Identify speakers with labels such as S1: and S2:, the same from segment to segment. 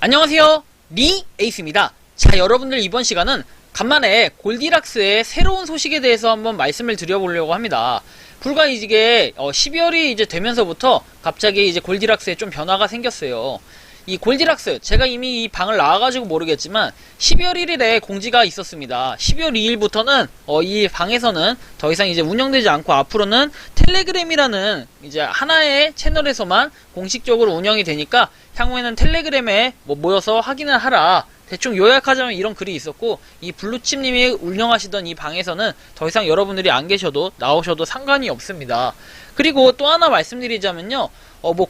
S1: 안녕하세요, 리 에이스입니다. 자, 여러분들 이번 시간은 간만에 골디락스의 새로운 소식에 대해서 한번 말씀을 드려보려고 합니다. 불과 이게 12월이 이제 되면서부터 갑자기 이제 골디락스에 좀 변화가 생겼어요. 이 골디락스, 제가 이미 이 방을 나와가지고 모르겠지만 12월 1일에 공지가 있었습니다. 12월 2일부터는 이 방에서는 더 이상 이제 운영되지 않고 앞으로는 텔레그램이라는 이제 하나의 채널에서만 공식적으로 운영이 되니까 향후에는 텔레그램에 모여서 확인을 하라. 대충 요약하자면 이런 글이 있었고, 이 블루칩님이 운영하시던 이 방에서는 더 이상 여러분들이 안 계셔도 나오셔도 상관이 없습니다. 그리고 또 하나 말씀드리자면요,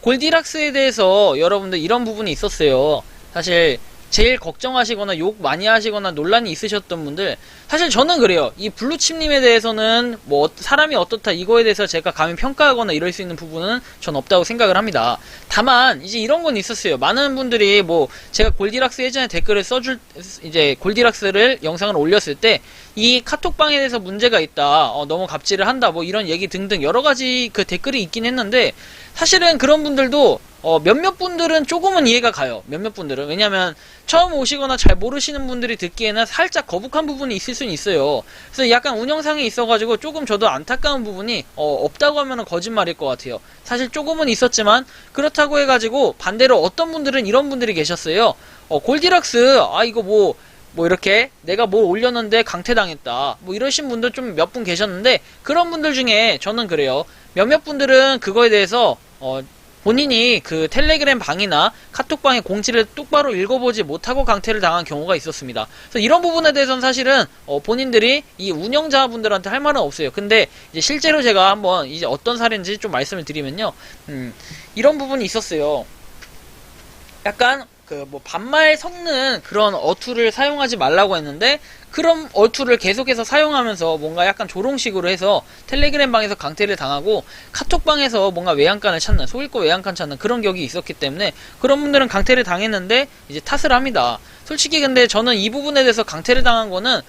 S1: 골디락스에 대해서 여러분들 이런 부분이 있었어요. 사실 제일 걱정하시거나 욕 많이 하시거나 논란이 있으셨던 분들, 사실 저는 그래요. 이 블루칩님에 대해서는 뭐 사람이 어떻다 이거에 대해서 제가 감히 평가하거나 이럴 수 있는 부분은 전 없다고 생각을 합니다. 다만 이제 이런 건 있었어요. 많은 분들이 뭐 제가 골디락스 예전에 댓글을 써줄 이제 골디락스를 영상을 올렸을 때 이 카톡방에 대해서 문제가 있다, 너무 갑질을 한다, 뭐 이런 얘기 등등 여러 가지 그 댓글이 있긴 했는데, 사실은 그런 분들도 몇몇 분들은 조금은 이해가 가요. 몇몇 분들은. 왜냐면 처음 오시거나 잘 모르시는 분들이 듣기에는 살짝 거북한 부분이 있을 수는 있어요. 그래서 약간 운영상에 있어가지고 조금 저도 안타까운 부분이 없다고 하면 거짓말일 것 같아요. 사실 조금은 있었지만, 그렇다고 해가지고 반대로 어떤 분들은 이런 분들이 계셨어요. 골디락스 이거 뭐 이렇게 내가 뭘 올렸는데 강퇴당했다, 뭐 이러신 분들 좀 몇 분 계셨는데, 그런 분들 중에 저는 그래요. 몇몇 분들은 그거에 대해서 본인이 그 텔레그램 방이나 카톡방의 공지를 똑바로 읽어보지 못하고 강퇴를 당한 경우가 있었습니다. 그래서 이런 부분에 대해서는 사실은 본인들이 이 운영자분들한테 할 말은 없어요. 근데 이제 실제로 제가 한번 이제 어떤 사례인지 좀 말씀을 드리면요, 이런 부분이 있었어요. 약간 뭐 반말 섞는 그런 어투를 사용하지 말라고 했는데, 그런 어투를 계속해서 사용하면서 뭔가 약간 조롱식으로 해서 텔레그램 방에서 강퇴를 당하고 카톡방에서 뭔가 외양간을 찾는, 속일고 외양간 찾는 그런 격이 있었기 때문에 그런 분들은 강퇴를 당했는데 이제 탓을 합니다. 솔직히 근데 저는 이 부분에 대해서 강퇴를 당한 거는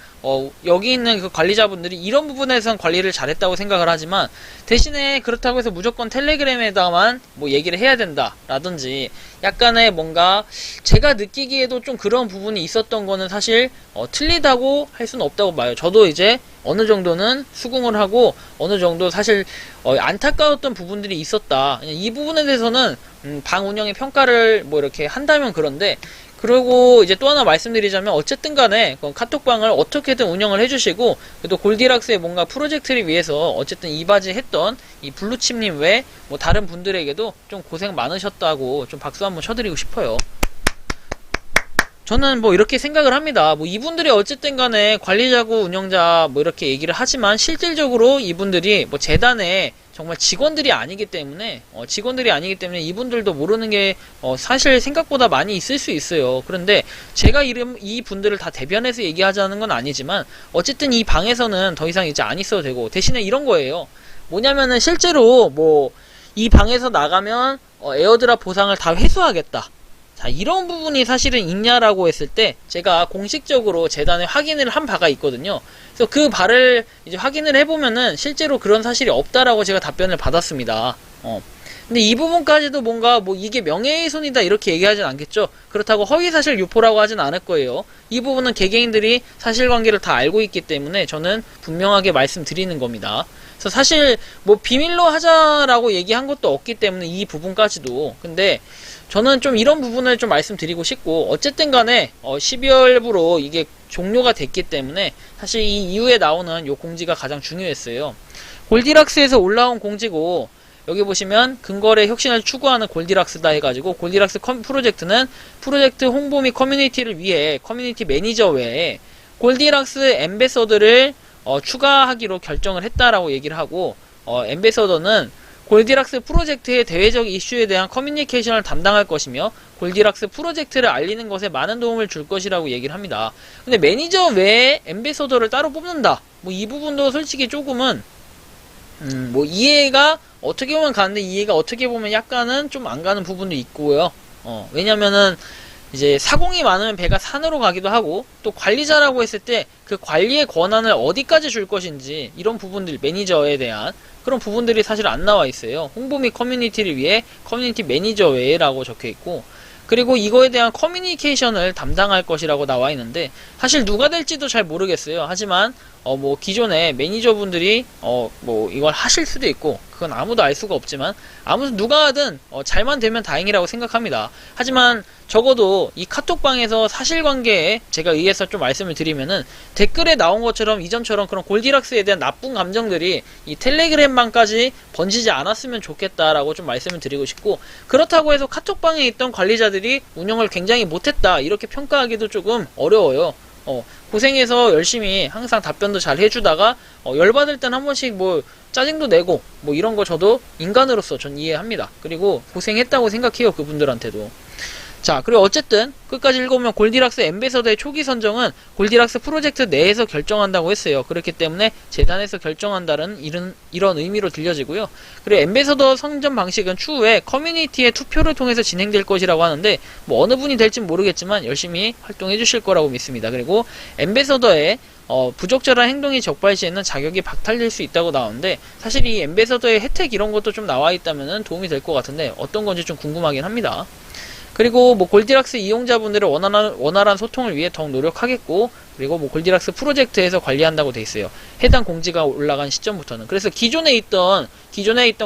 S1: 여기 있는 그 관리자분들이 이런 부분에선 관리를 잘했다고 생각을 하지만, 대신에 그렇다고 해서 무조건 텔레그램에다만 뭐 얘기를 해야 된다 라든지 약간의 뭔가 제가 느끼기에도 좀 그런 부분이 있었던 거는 사실 틀리다고 할 수는 없다고 봐요. 저도 이제 어느 정도는 수긍을 하고 어느 정도 사실 안타까웠던 부분들이 있었다. 이 부분에 대해서는 방 운영의 평가를 뭐 이렇게 한다면 그런데, 그리고 이제 또 하나 말씀드리자면 어쨌든 간에 카톡방을 어떻게든 운영을 해주시고, 그래도 골디락스의 뭔가 프로젝트를 위해서 어쨌든 이바지 했던 이 블루칩님 외 뭐 다른 분들에게도 좀 고생 많으셨다고 좀 박수 한번 쳐드리고 싶어요. 저는 뭐 이렇게 생각을 합니다. 뭐 이분들이 어쨌든 간에 관리자고 운영자 뭐 이렇게 얘기를 하지만, 실질적으로 이분들이 뭐 재단의 정말 직원들이 아니기 때문에 이분들도 모르는 게 사실 생각보다 많이 있을 수 있어요. 그런데 제가 이 분들을 다 대변해서 얘기하자는 건 아니지만, 어쨌든 이 방에서는 더 이상 이제 안 있어도 되고, 대신에 이런 거예요. 뭐냐면은 실제로 뭐 이 방에서 나가면 에어드랍 보상을 다 회수하겠다, 자, 이런 부분이 사실은 있냐라고 했을 때 제가 공식적으로 재단에 확인을 한 바가 있거든요. 그래서 그 바를 이제 확인을 해보면은 실제로 그런 사실이 없다라고 제가 답변을 받았습니다. 근데 이 부분까지도 뭔가 뭐 이게 명예훼손이다 이렇게 얘기하진 않겠죠. 그렇다고 허위사실 유포라고 하진 않을 거예요. 이 부분은 개개인들이 사실관계를 다 알고 있기 때문에 저는 분명하게 말씀드리는 겁니다. 그래서 사실 뭐 비밀로 하자라고 얘기한 것도 없기 때문에 이 부분까지도. 근데 저는 좀 이런 부분을 좀 말씀드리고 싶고, 어쨌든 간에 12월부로 이게 종료가 됐기 때문에 사실 이 이후에 나오는 요 공지가 가장 중요했어요. 골디락스에서 올라온 공지고, 여기 보시면 근거래 혁신을 추구하는 골디락스다 해가지고, 골디락스 프로젝트는 프로젝트 홍보 및 커뮤니티를 위해 커뮤니티 매니저 외에 골디락스 엠베서더를 추가하기로 결정을 했다라고 얘기를 하고, 엠베서더는 골디락스 프로젝트의 대외적 이슈에 대한 커뮤니케이션을 담당할 것이며 골디락스 프로젝트를 알리는 것에 많은 도움을 줄 것이라고 얘기를 합니다. 근데 매니저 외에 엠베서더를 따로 뽑는다, 뭐 이 부분도 솔직히 조금은 뭐 이해가 어떻게 보면 가는데, 이해가 어떻게 보면 약간은 좀 안 가는 부분도 있고요. 왜냐면은 이제 사공이 많으면 배가 산으로 가기도 하고, 또 관리자라고 했을 때 그 관리의 권한을 어디까지 줄 것인지, 이런 부분들, 매니저에 대한 그런 부분들이 사실 안 나와 있어요. 홍보 및 커뮤니티를 위해 커뮤니티 매니저 외라고 적혀 있고, 그리고 이거에 대한 커뮤니케이션을 담당할 것이라고 나와 있는데 사실 누가 될지도 잘 모르겠어요. 하지만 뭐 기존의 매니저분들이 뭐 이걸 하실 수도 있고 그건 아무도 알 수가 없지만 아무튼 누가 하든 잘만 되면 다행이라고 생각합니다. 하지만 적어도 이 카톡방에서 사실관계에 제가 의해서 좀 말씀을 드리면은 댓글에 나온 것처럼 이전처럼 그런 골디락스에 대한 나쁜 감정들이 이 텔레그램방까지 번지지 않았으면 좋겠다라고 좀 말씀을 드리고 싶고, 그렇다고 해서 카톡방에 있던 관리자들이 운영을 굉장히 못했다 이렇게 평가하기도 조금 어려워요. 고생해서 열심히 항상 답변도 잘 해주다가 열받을 땐 한 번씩 뭐 짜증도 내고 뭐 이런 거 저도 인간으로서 전 이해합니다. 그리고 고생했다고 생각해요, 그분들한테도. 자, 그리고 어쨌든 끝까지 읽어보면 골디락스 엠베서더의 초기 선정은 골디락스 프로젝트 내에서 결정한다고 했어요. 그렇기 때문에 재단에서 결정한다는 이런 의미로 들려지고요. 그리고 엠베서더 선정 방식은 추후에 커뮤니티의 투표를 통해서 진행될 것이라고 하는데 뭐 어느 분이 될진 모르겠지만 열심히 활동해 주실 거라고 믿습니다. 그리고 엠베서더의 부적절한 행동이 적발시에는 자격이 박탈될 수 있다고 나오는데, 사실 이 엠베서더의 혜택 이런 것도 좀 나와 있다면 도움이 될 것 같은데 어떤 건지 좀 궁금하긴 합니다. 그리고 뭐 골디락스 이용자분들의 원활한 소통을 위해 더욱 노력하겠고, 그리고 뭐 골디락스 프로젝트에서 관리한다고 돼 있어요. 해당 공지가 올라간 시점부터는. 그래서 기존에 있던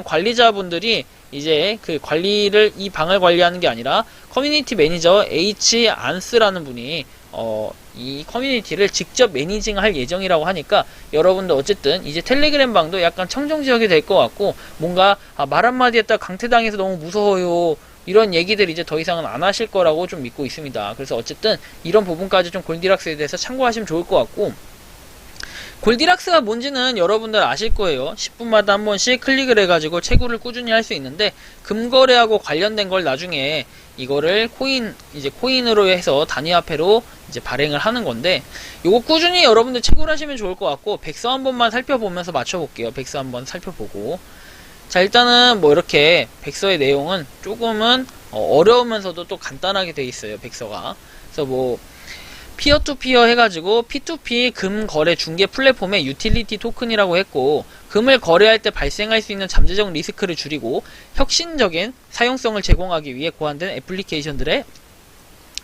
S1: 관리자분들이 이제 그 관리를, 이 방을 관리하는 게 아니라 커뮤니티 매니저 H 안스라는 분이 이 커뮤니티를 직접 매니징할 예정이라고 하니까 여러분들 어쨌든 이제 텔레그램 방도 약간 청정지역이 될 것 같고, 뭔가 말 한마디 했다 강퇴당해서 너무 무서워요 이런 얘기들 이제 더 이상은 안 하실 거라고 좀 믿고 있습니다. 그래서 어쨌든 이런 부분까지 좀 골디락스에 대해서 참고하시면 좋을 것 같고, 골디락스가 뭔지는 여러분들 아실 거예요. 10분마다 한 번씩 클릭을 해가지고 채굴을 꾸준히 할 수 있는데, 금거래하고 관련된 걸 나중에 이거를 코인으로 해서 단위화폐로 이제 발행을 하는 건데, 요거 꾸준히 여러분들 채굴하시면 좋을 것 같고, 백서 한 번만 살펴보면서 맞춰볼게요. 백서 한번 살펴보고. 자, 일단은 뭐 이렇게 백서의 내용은 조금은 어려우면서도 또 간단하게 돼 있어요, 백서가. 그래서 뭐 피어투피어 해가지고 P2P 금 거래 중개 플랫폼의 유틸리티 토큰이라고 했고, 금을 거래할 때 발생할 수 있는 잠재적 리스크를 줄이고 혁신적인 사용성을 제공하기 위해 고안된 애플리케이션들의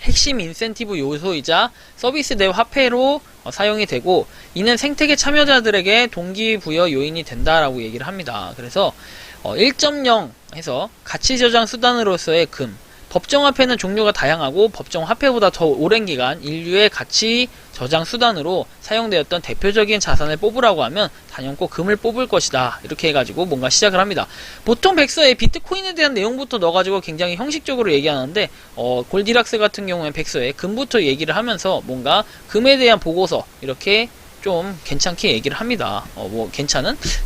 S1: 핵심 인센티브 요소이자 서비스 내 화폐로 사용이 되고, 이는 생태계 참여자들에게 동기부여 요인이 된다라고 얘기를 합니다. 그래서 1.0 해서 가치 저장 수단으로서의 금, 법정화폐는 종류가 다양하고 법정화폐보다 더 오랜 기간 인류의 가치 저장 수단으로 사용되었던 대표적인 자산을 뽑으라고 하면 단연코 금을 뽑을 것이다, 이렇게 해가지고 뭔가 시작을 합니다. 보통 백서에 비트코인에 대한 내용부터 넣어가지고 굉장히 형식적으로 얘기하는데, 골디락스 같은 경우에 백서에 금부터 얘기를 하면서 뭔가 금에 대한 보고서 이렇게 좀 괜찮게 얘기를 합니다.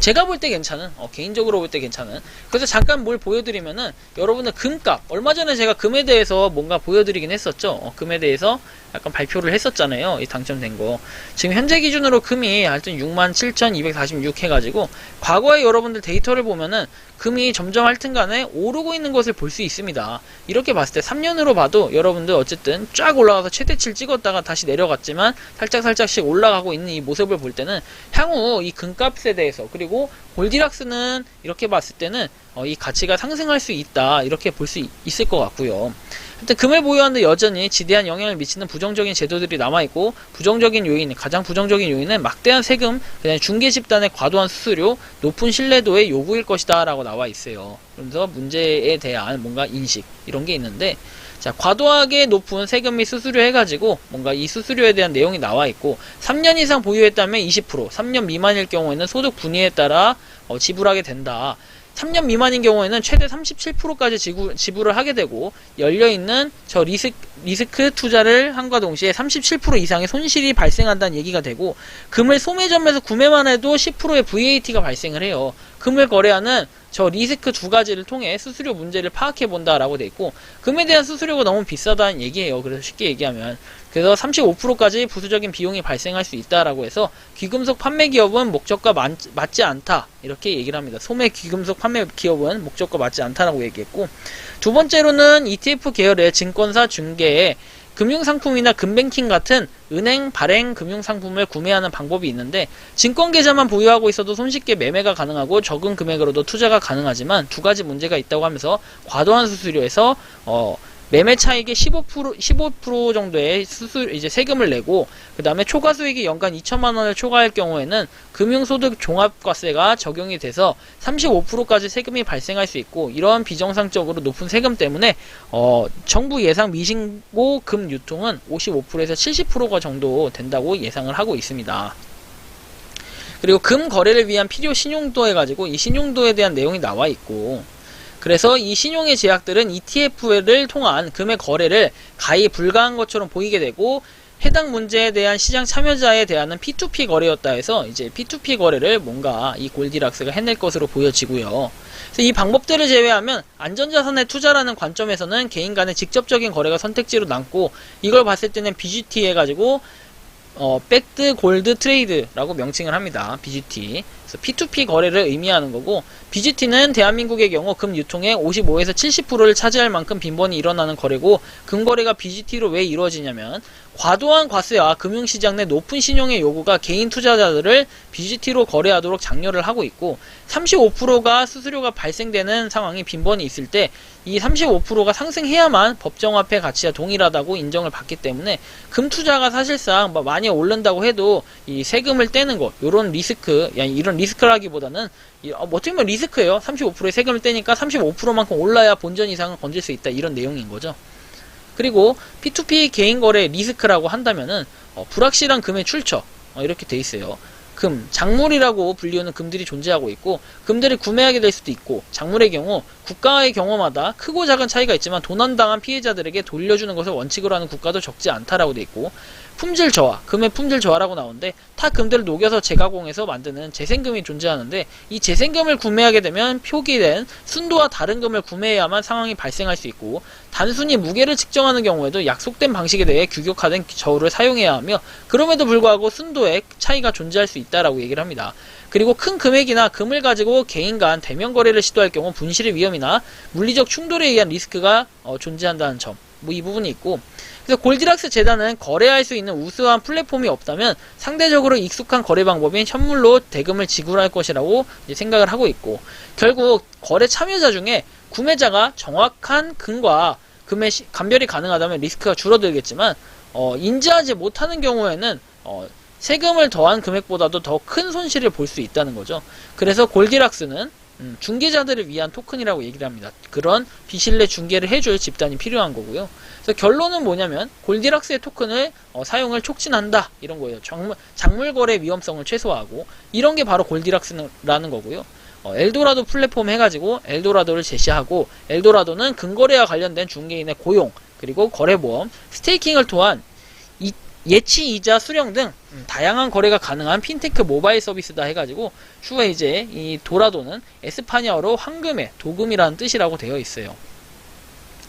S1: 제가 볼 때 괜찮은, 개인적으로 볼 때 괜찮은. 그래서 잠깐 뭘 보여드리면은, 여러분들 금값, 얼마 전에 제가 금에 대해서 뭔가 보여드리긴 했었죠. 금에 대해서 약간 발표를 했었잖아요, 이 당첨된 거. 지금 현재 기준으로 금이 하여튼 67,246 해가지고, 과거에 여러분들 데이터를 보면은 금이 점점 하여튼간에 오르고 있는 것을 볼 수 있습니다. 이렇게 봤을 때 3년으로 봐도 여러분들 어쨌든 쫙 올라가서 최대치를 찍었다가 다시 내려갔지만 살짝씩 올라가고 있는 이 모습을 볼 때는 향후 이 금값에 대해서, 그리고 골디락스는 이렇게 봤을 때는 이 가치가 상승할 수 있다, 이렇게 볼 수 있을 것 같고요. 하여튼 금을 보유하는데 여전히 지대한 영향을 미치는 부정적인 제도들이 남아있고, 가장 부정적인 요인은 막대한 세금, 그다음에 중개 집단의 과도한 수수료, 높은 신뢰도의 요구일 것이다 라고 나와 있어요. 그래서 문제에 대한 뭔가 인식, 이런 게 있는데, 자, 과도하게 높은 세금 및 수수료 해가지고 뭔가 이 수수료에 대한 내용이 나와 있고, 3년 이상 보유했다면 20%, 3년 미만일 경우에는 소득 분위에 따라 지불하게 된다. 3년 미만인 경우에는 최대 37%까지 지불을 하게 되고, 열려있는 저 리스크 투자를 함과 동시에 37% 이상의 손실이 발생한다는 얘기가 되고, 금을 소매점에서 구매만 해도 10%의 VAT가 발생을 해요. 금을 거래하는 저 리스크 두 가지를 통해 수수료 문제를 파악해 본다라고 돼 있고, 금에 대한 수수료가 너무 비싸다는 얘기예요. 그래서 쉽게 얘기하면, 그래서 35%까지 부수적인 비용이 발생할 수 있다라고 해서 귀금속 판매 기업은 목적과 맞지 않다, 이렇게 얘기를 합니다. 소매 귀금속 판매 기업은 목적과 맞지 않다라고 얘기했고, 두 번째로는 ETF 계열의 증권사 중개에 금융상품이나 금뱅킹 같은 은행 발행 금융상품을 구매하는 방법이 있는데, 증권계좌만 보유하고 있어도 손쉽게 매매가 가능하고 적은 금액으로도 투자가 가능하지만 두 가지 문제가 있다고 하면서 과도한 수수료에서 매매 차익의 15% 정도의 이제 세금을 내고, 그 다음에 초과 수익이 연간 2천만 원을 초과할 경우에는 금융소득 종합과세가 적용이 돼서 35%까지 세금이 발생할 수 있고, 이러한 비정상적으로 높은 세금 때문에 정부 예상 미신고 금 유통은 55%에서 70%가 정도 된다고 예상을 하고 있습니다. 그리고 금 거래를 위한 필요 신용도 해가지고 이 신용도에 대한 내용이 나와 있고, 그래서 이 신용의 제약들은 ETF를 통한 금의 거래를 가히 불가한 것처럼 보이게 되고, 해당 문제에 대한 시장 참여자에 대한 P2P 거래였다 해서 이제 P2P 거래를 뭔가 이 골디락스가 해낼 것으로 보여지고요. 그래서 이 방법들을 제외하면 안전자산에 투자라는 관점에서는 개인 간의 직접적인 거래가 선택지로 남고, 이걸 봤을 때는 BGT 해가지고 백드 골드 트레이드라고 명칭을 합니다. BGT. 그래서 P2P 거래를 의미하는 거고, BGT는 대한민국의 경우 금 유통의 55에서 70%를 차지할 만큼 빈번히 일어나는 거래고, 금 거래가 BGT로 왜 이루어지냐면 과도한 과세와 금융시장 내 높은 신용의 요구가 개인 투자자들을 BGT로 거래하도록 장려를 하고 있고, 35%가 수수료가 발생되는 상황이 빈번히 있을 때 이 35%가 상승해야만 법정화폐 가치와 동일하다고 인정을 받기 때문에 금 투자가 사실상 많이 오른다고 해도 이 세금을 떼는 것, 요런 리스크, 이런 리스크라기보다는 어떻게 보면 리스크예요. 35%의 세금을 떼니까 35%만큼 올라야 본전 이상은 건질 수 있다, 이런 내용인 거죠. 그리고 P2P 개인 거래 리스크라고 한다면은 불확실한 금의 출처, 이렇게 돼 있어요. 금, 작물이라고 불리우는 금들이 존재하고 있고, 금들을 구매하게 될 수도 있고, 작물의 경우 국가의 경우마다 크고 작은 차이가 있지만 도난당한 피해자들에게 돌려주는 것을 원칙으로 하는 국가도 적지 않다라고 돼 있고, 품질 저하, 금의 품질 저하라고 나오는데 타 금들을 녹여서 재가공해서 만드는 재생금이 존재하는데, 이 재생금을 구매하게 되면 표기된 순도와 다른 금을 구매해야만 상황이 발생할 수 있고, 단순히 무게를 측정하는 경우에도 약속된 방식에 대해 규격화된 저울을 사용해야 하며, 그럼에도 불구하고 순도에 차이가 존재할 수 있다라고 얘기를 합니다. 그리고 큰 금액이나 금을 가지고 개인 간 대면 거래를 시도할 경우 분실의 위험이나 물리적 충돌에 의한 리스크가 존재한다는 점, 이 부분이 있고, 그래서 골디락스 재단은 거래할 수 있는 우수한 플랫폼이 없다면 상대적으로 익숙한 거래 방법인 현물로 대금을 지불할 것이라고 생각을 하고 있고, 결국 거래 참여자 중에 구매자가 정확한 금과 금의 감별이 가능하다면 리스크가 줄어들겠지만, 인지하지 못하는 경우에는 세금을 더한 금액보다도 더 큰 손실을 볼 수 있다는 거죠. 그래서 골디락스는 중개자들을 위한 토큰이라고 얘기를 합니다. 그런 비실내 중개를 해줄 집단이 필요한 거고요. 그래서 결론은 뭐냐면 골디락스의 토큰을 사용을 촉진한다, 이런 거예요. 작물 거래 위험성을 최소화하고, 이런 게 바로 골디락스라는 거고요. 엘도라도 플랫폼 해가지고 엘도라도를 제시하고, 엘도라도는 금거래와 관련된 중개인의 고용, 그리고 거래보험, 스테이킹을 통한 예치이자 수령 등 다양한 거래가 가능한 핀테크 모바일 서비스다 해가지고, 추후에 이제 이 도라도는 에스파냐어로 황금의 도금이라는 뜻이라고 되어 있어요.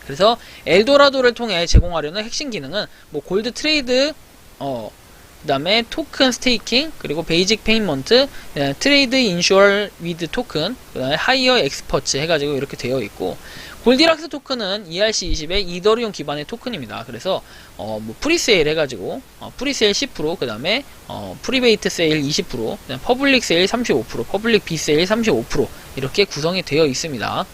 S1: 그래서 엘도라도를 통해 제공하려는 핵심 기능은 골드 트레이드, 그 다음에 토큰 스테이킹, 그리고 베이직 페이먼트, 트레이드 인슈얼 위드 토큰, 그 다음에 하이어 엑스퍼츠 해가지고 이렇게 되어 있고, 골디락스 토큰은 ERC20의 이더리움 기반의 토큰입니다. 그래서 프리세일 해가지고 프리세일 10%, 그 다음에 프리베이트 세일 20%, 그다음에 퍼블릭 세일 35%, 퍼블릭 비세일 35% 이렇게 구성이 되어 있습니다.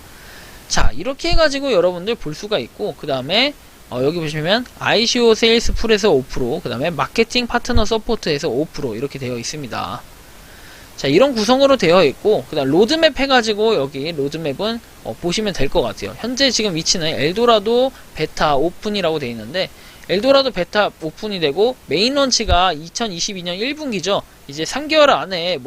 S1: 자, 이렇게 해가지고 여러분들 볼 수가 있고, 그 다음에 여기 보시면 ICO 세일스 풀에서 5%, 그 다음에 마케팅 파트너 서포트에서 5% 이렇게 되어 있습니다. 자, 이런 구성으로 되어 있고, 그 다음 로드맵 해가지고 여기 로드맵은 보시면 될 것 같아요. 현재 지금 위치는 엘도라도 베타 오픈이라고 되어 있는데, 엘도라도 베타 오픈이 되고 메인 런치가 2022년 1분기죠. 이제 3개월 안에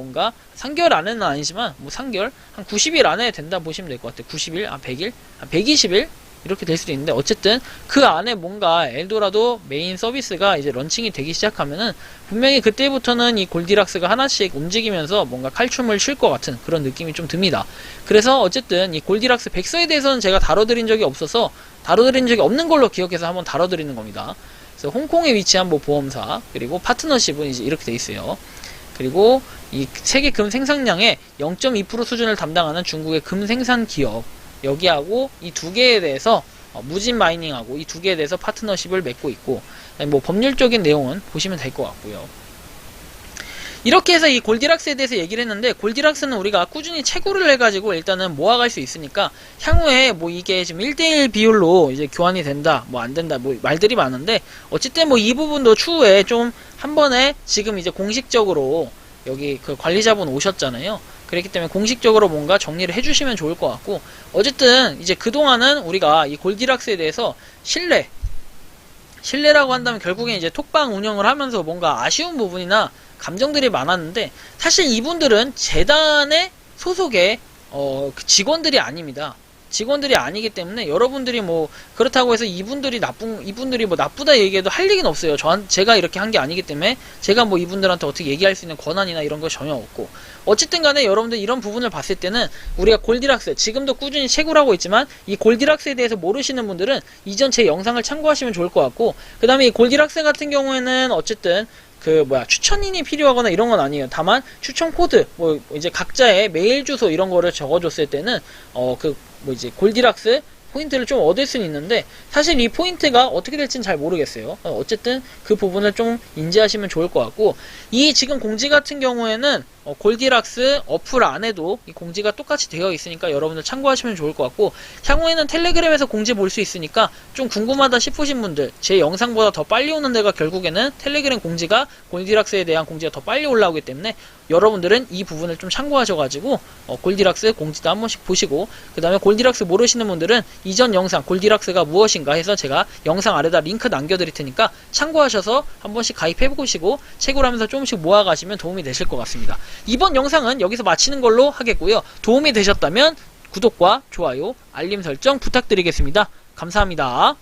S1: 3개월 안에는 아니지만 3개월? 한 90일 안에 된다 보시면 될 것 같아요. 90일? 100일? 120일? 이렇게 될 수도 있는데, 어쨌든 그 안에 뭔가 엘도라도 메인 서비스가 이제 런칭이 되기 시작하면은 분명히 그때부터는 이 골디락스가 하나씩 움직이면서 뭔가 칼춤을 출 것 같은 그런 느낌이 좀 듭니다. 그래서 어쨌든 이 골디락스 백서에 대해서는 제가 다뤄드린 적이 없어서, 다뤄드린 적이 없는 걸로 기억해서 한번 다뤄드리는 겁니다. 그래서 홍콩에 위치한 보험사, 그리고 파트너십은 이제 이렇게 돼 있어요. 그리고 이 세계 금 생산량의 0.2% 수준을 담당하는 중국의 금 생산 기업, 여기하고 이 두 개에 대해서 무진 마이닝하고 이 두 개에 대해서 파트너십을 맺고 있고, 법률적인 내용은 보시면 될 것 같고요. 이렇게 해서 이 골디락스에 대해서 얘기를 했는데, 골디락스는 우리가 꾸준히 채굴을 해가지고 일단은 모아갈 수 있으니까 향후에 뭐 이게 지금 1대1 비율로 이제 교환이 된다, 뭐 안 된다, 뭐 말들이 많은데, 어쨌든 뭐 이 부분도 추후에 좀 한 번에 지금 이제 공식적으로 여기 그 관리자분 오셨잖아요. 그렇기 때문에 공식적으로 뭔가 정리를 해주시면 좋을 것 같고, 어쨌든 이제 그동안은 우리가 이 골디락스에 대해서 신뢰라고 한다면 결국엔 이제 톡방 운영을 하면서 뭔가 아쉬운 부분이나 감정들이 많았는데, 사실 이분들은 재단의 소속의 그 직원들이 아닙니다. 직원들이 아니기 때문에 여러분들이 뭐 그렇다고 해서 이분들이 뭐 나쁘다 얘기해도 할 얘기는 없어요. 제가 이렇게 한 게 아니기 때문에 제가 뭐 이분들한테 어떻게 얘기할 수 있는 권한이나 이런 거 전혀 없고, 어쨌든 간에 여러분들 이런 부분을 봤을 때는 우리가 골디락스 지금도 꾸준히 채굴하고 있지만, 이 골디락스에 대해서 모르시는 분들은 이전 제 영상을 참고하시면 좋을 것 같고, 그 다음에 이 골디락스 같은 경우에는 어쨌든 추천인이 필요하거나 이런 건 아니에요. 다만 추천 코드, 뭐 이제 각자의 메일 주소 이런 거를 적어줬을 때는 이제 골디락스 포인트를 좀 얻을 수는 있는데, 사실 이 포인트가 어떻게 될지는 잘 모르겠어요. 어쨌든 그 부분을 좀 인지하시면 좋을 것 같고, 이 지금 공지 같은 경우에는 골디락스 어플 안에도 이 공지가 똑같이 되어 있으니까 여러분들 참고하시면 좋을 것 같고, 향후에는 텔레그램에서 공지 볼 수 있으니까 좀 궁금하다 싶으신 분들, 제 영상보다 더 빨리 오는 데가 결국에는 텔레그램 공지가, 골디락스에 대한 공지가 더 빨리 올라오기 때문에 여러분들은 이 부분을 좀 참고하셔가지고 골디락스 공지도 한 번씩 보시고, 그 다음에 골디락스 모르시는 분들은 이전 영상 골디락스가 무엇인가 해서 제가 영상 아래다 링크 남겨드릴 테니까 참고하셔서 한 번씩 가입해보시고 채굴하면서 조금씩 모아가시면 도움이 되실 것 같습니다. 이번 영상은 여기서 마치는 걸로 하겠고요. 도움이 되셨다면 구독과 좋아요, 알림 설정 부탁드리겠습니다. 감사합니다.